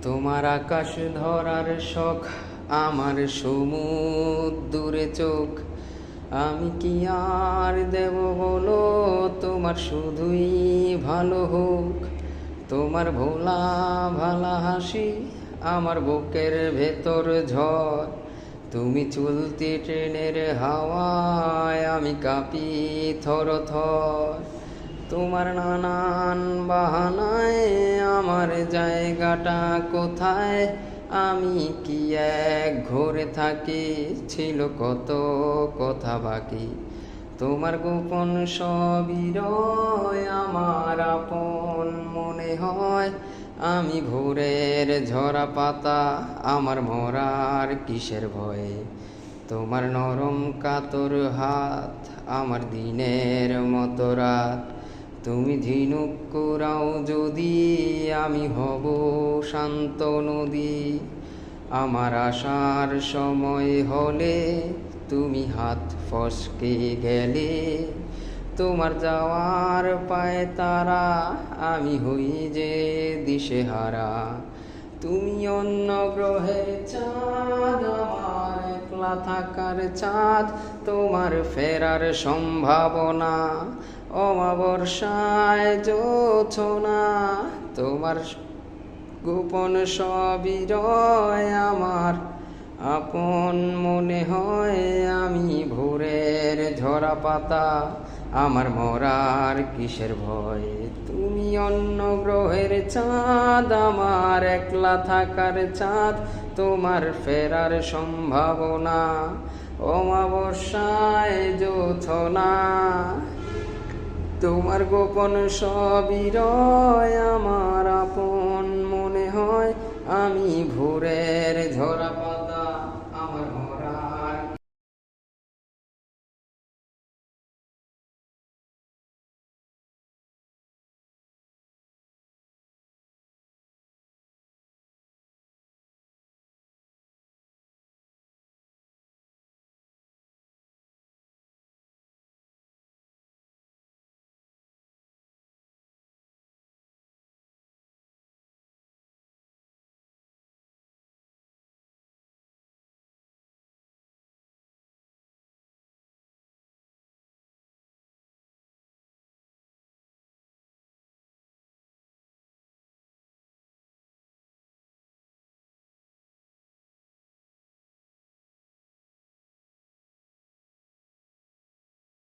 তোমার আকাশ ধরার শখ, আমার সমুদ্রে চোখ। আমি কি আর দেব বলো, তোমার শুধুই ভালো হোক। তোমার ভোলা ভালা হাসি আমার বুকের ভেতর ঝড়। তুমি চলতি ট্রেনের হাওয়ায় আমি কাঁপি থর থর। তোমার নানান বাহানায় আমার জায়গাটা কোথায়? আমি কি এক ঘরে থাকি, ছিল কত কথা বাকি। তোমার গোপন সবই রয় আমার আপন মনে হয়। আমি ভোরের ঝরা পাতা, আমার মরার কিসের ভয়ে। তোমার নরম কাতর হাত আমার দিনের মতো রাত। তুমি ঝিনুক কুড়াও যদি, আমি হব শান্ত নদী। আমার আসার সময় হলে তুমি হাত ফসকে গেলে। তোমার যাওয়ার পায় তারা, আমি হই যে দিশেহারা। তুমি অন্য গ্রহের চাঁদ, আমার একলা থাকার চাঁদ। তোমার ফেরার সম্ভাবনা অমাবস্যায় জোছনা। তোমার গোপন সবই রয় আমার আপন মনে হয়। আমি ভোরের ঝরা পাতা, আমার মরার কিসের ভয়। তুমি অন্য গ্রহের চাঁদ, আমার একলা থাকার চাঁদ। তোমার ফেরার সম্ভাবনা অমাবস্যায় জোছনা। তোমার গোপন সবই রয় আমার আপন মনে হয়। আমি ভোরে